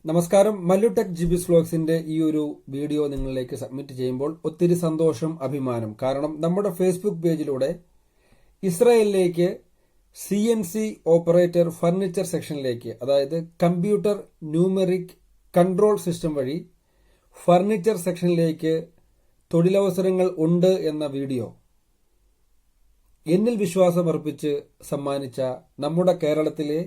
നമസ്കാരം. മല്ലൂടെക് ജിബീസ് വ്ലോഗ്സിന്റെ ഈ ഒരു വീഡിയോ നിങ്ങളിലേക്ക് സബ്മിറ്റ് ചെയ്യുമ്പോൾ ഒത്തിരി സന്തോഷം, അഭിമാനം. കാരണം നമ്മുടെ ഫേസ്ബുക്ക് പേജിലൂടെ ഇസ്രായേലിലേക്ക് CNC ഓപ്പറേറ്റർ ഫർണിച്ചർ സെക്ഷനിലേക്ക്, അതായത് കമ്പ്യൂട്ടർ ന്യൂമെറിക് കൺട്രോൾ സിസ്റ്റം വഴി ഫർണിച്ചർ സെക്ഷനിലേക്ക് തൊഴിലവസരങ്ങൾ ഉണ്ട് എന്ന വീഡിയോ എന്നിൽ വിശ്വാസമർപ്പിച്ച് സമ്മാനിച്ച നമ്മുടെ കേരളത്തിലെ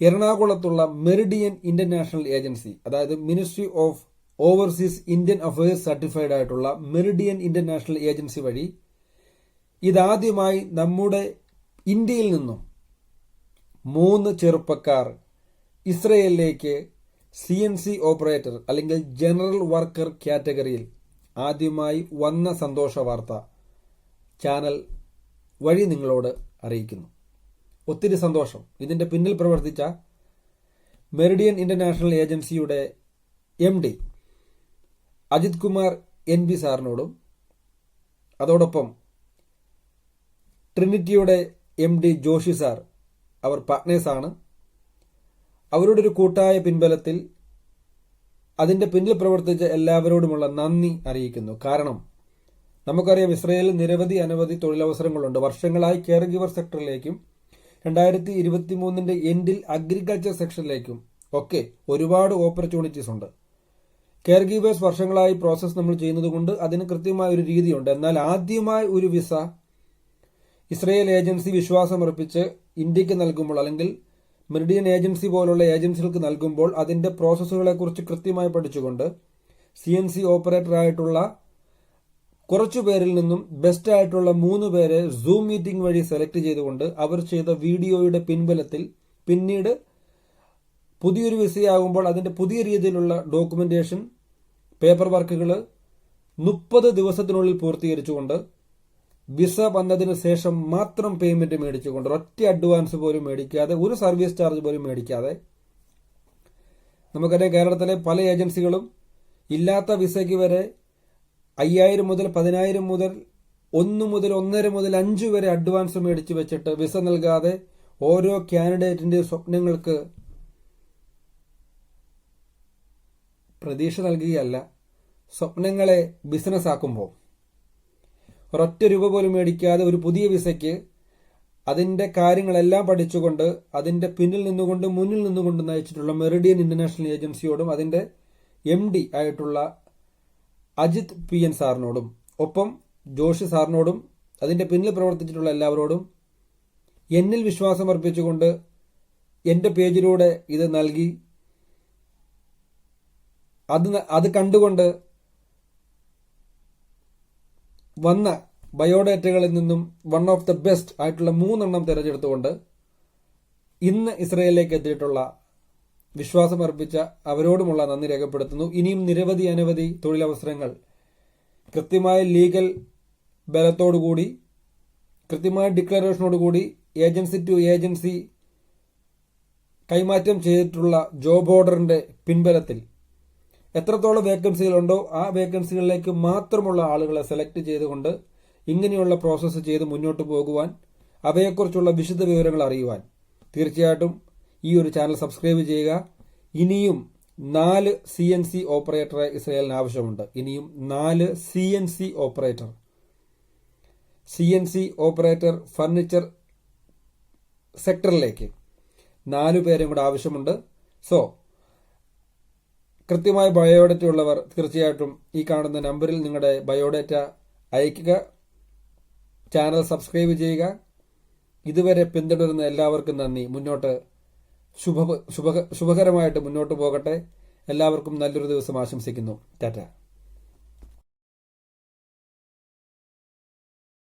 എറണാകുളത്തുള്ള മെറിഡിയൻ ഇന്റർനാഷണൽ ഏജൻസി, അതായത് ministry of overseas Indian affairs certified ആയിട്ടുള്ള മെറിഡിയൻ ഇന്റർനാഷണൽ ഏജൻസി വഴി ഇതാദ്യമായി നമ്മുടെ ഇന്ത്യയിൽ നിന്നും 3 ചെറുപ്പക്കാർ ഇസ്രയേലിലേക്ക് CNC ഓപ്പറേറ്റർ അല്ലെങ്കിൽ ജനറൽ വർക്കർ കാറ്റഗറിയിൽ ആദ്യമായി വന്ന സന്തോഷ വാർത്ത ചാനൽ വഴി നിങ്ങളോട് അറിയിക്കുന്നു. ഒത്തിരി സന്തോഷം. ഇതിന്റെ പിന്നിൽ പ്രവർത്തിച്ച മെറിഡിയൻ ഇന്റർനാഷണൽ ഏജൻസിയുടെ MD അജിത്കുമാർ N P സാറിനോടും അതോടൊപ്പം ട്രിനിറ്റിയുടെ MD ജോഷി സാർ, അവർ പാർട്ട്നേഴ്സാണ്, അവരുടെ ഒരു കൂട്ടായ പിൻബലത്തിൽ അതിന്റെ പിന്നിൽ പ്രവർത്തിച്ച എല്ലാവരോടുമുള്ള നന്ദി അറിയിക്കുന്നു. കാരണം നമുക്കറിയാം, ഇസ്രയേലിൽ അനവധി തൊഴിലവസരങ്ങളുണ്ട്. വർഷങ്ങളായി കെയർഗിവർ സെക്ടറിലേക്കും 2023 എൻഡിൽ അഗ്രികൾച്ചർ സെക്ഷനിലേക്കും ഒക്കെ ഒരുപാട് ഓപ്പർച്യൂണിറ്റീസ് ഉണ്ട്. കെയർ ഗീവേഴ്സ് വർഷങ്ങളായി പ്രോസസ് നമ്മൾ ചെയ്യുന്നത് കൊണ്ട് അതിന് കൃത്യമായ ഒരു രീതിയുണ്ട്. എന്നാൽ ആദ്യമായി ഒരു വിസ ഇസ്രയേൽ ഏജൻസി വിശ്വാസമർപ്പിച്ച് ഇന്ത്യക്ക് നൽകുമ്പോൾ, അല്ലെങ്കിൽ മെറിഡിയൻ ഏജൻസി പോലുള്ള ഏജൻസികൾക്ക് നൽകുമ്പോൾ അതിന്റെ പ്രോസസ്സുകളെ കുറിച്ച് കൃത്യമായി പഠിച്ചുകൊണ്ട് CNC ഓപ്പറേറ്റർ ആയിട്ടുള്ള കുറച്ചു പേരിൽ നിന്നും ബെസ്റ്റ് ആയിട്ടുള്ള 3 പേരെ സൂം മീറ്റിംഗ് വഴി സെലക്ട് ചെയ്തുകൊണ്ട് അവർ ചെയ്ത വീഡിയോയുടെ പിൻബലത്തിൽ പിന്നീട് പുതിയൊരു വിസയാകുമ്പോൾ അതിന്റെ പുതിയ രീതിയിലുള്ള ഡോക്യുമെന്റേഷൻ, പേപ്പർ വർക്കുകൾ 30 ദിവസത്തിനുള്ളിൽ പൂർത്തീകരിച്ചുകൊണ്ട് വിസ വന്നതിന് ശേഷം മാത്രം പേയ്മെന്റ് മേടിച്ചുകൊണ്ട്, ഒറ്റ അഡ്വാൻസ് പോലും മേടിക്കാതെ, ഒരു സർവീസ് ചാർജ് പോലും മേടിക്കാതെ, നമുക്കറിയാം കേരളത്തിലെ പല ഏജൻസികളും ഇല്ലാത്ത വിസയ്ക്ക് വരെ 5000 മുതൽ 10000 മുതൽ 1 മുതൽ 1.5 മുതൽ 5 വരെ അഡ്വാൻസ് മേടിച്ചു വെച്ചിട്ട് വിസ നൽകാതെ ഓരോ കാൻഡിഡേറ്റിന്റെ സ്വപ്നങ്ങൾക്ക് പ്രതീക്ഷ നൽകുകയല്ല, സ്വപ്നങ്ങളെ ബിസിനസ് ആക്കുമ്പോൾ ഒരൊറ്റ രൂപ പോലും മേടിക്കാതെ ഒരു പുതിയ വിസയ്ക്ക് അതിന്റെ കാര്യങ്ങളെല്ലാം പഠിച്ചുകൊണ്ട് അതിന്റെ പിന്നിൽ നിന്നുകൊണ്ട് മുന്നിൽ നിന്നുകൊണ്ട് നയിച്ചിട്ടുള്ള മെറിഡിയൻ ഇന്റർനാഷണൽ ഏജൻസിയോടും അതിന്റെ MD ആയിട്ടുള്ള അജിത് PN സാറിനോടും ഒപ്പം ജോഷി സാറിനോടും അതിന്റെ പിന്നിൽ പ്രവർത്തിച്ചിട്ടുള്ള എല്ലാവരോടും എന്നിൽ വിശ്വാസമർപ്പിച്ചുകൊണ്ട് എന്റെ പേജിലൂടെ ഇത് നൽകി അത് കണ്ടുകൊണ്ട് വന്ന ബയോഡേറ്റകളിൽ നിന്നും വൺ ഓഫ് ദ ബെസ്റ്റ് ആയിട്ടുള്ള 3 എണ്ണം തിരഞ്ഞെടുത്തുകൊണ്ട് ഇന്ന് ഇസ്രയേലിലേക്ക് എത്തിയിട്ടുള്ള വിശ്വാസമർപ്പിച്ച അവരോടുമുള്ള നന്ദി രേഖപ്പെടുത്തുന്നു. ഇനിയും അനവധി തൊഴിലവസരങ്ങൾ കൃത്യമായ ലീഗൽ ബലത്തോടുകൂടി, കൃത്യമായ ഡിക്ലറേഷനോടുകൂടി ഏജൻസി ടു ഏജൻസി കൈമാറ്റം ചെയ്തിട്ടുള്ള ജോബ് ഓർഡറിന്റെ പിൻബലത്തിൽ എത്രത്തോളം വേക്കൻസികളുണ്ടോ ആ വേക്കൻസികളിലേക്ക് മാത്രമുള്ള ആളുകളെ സെലക്ട് ചെയ്തുകൊണ്ട് ഇങ്ങനെയുള്ള പ്രോസസ്സ് ചെയ്ത് മുന്നോട്ട് പോകുവാൻ, അവയെക്കുറിച്ചുള്ള വിശദ വിവരങ്ങൾ അറിയുവാൻ തീർച്ചയായിട്ടും ഈ ഒരു ചാനൽ സബ്സ്ക്രൈബ് ചെയ്യുക. ഇനിയും 4 CNC ഓപ്പറേറ്ററെ ഇസ്രയേലിന് ആവശ്യമുണ്ട്. ഇനിയും 4 CNC ഓപ്പറേറ്റർ ഫർണിച്ചർ സെക്ടറിലേക്ക് 4 പേരും കൂടെ ആവശ്യമുണ്ട്. സോ കൃത്യമായ ബയോഡേറ്റ ഉള്ളവർ തീർച്ചയായിട്ടും ഈ കാണുന്ന നമ്പറിൽ നിങ്ങളുടെ ബയോഡേറ്റ അയയ്ക്കുക. ചാനൽ സബ്സ്ക്രൈബ് ചെയ്യുക. ഇതുവരെ പിന്തുടരുന്ന എല്ലാവർക്കും നന്ദി. മുന്നോട്ട് ശുഭകരമായിട്ട് മുന്നോട്ട് പോകട്ടെ. എല്ലാവർക്കും നല്ലൊരു ദിവസം ആശംസിക്കുന്നു. ടാറ്റ.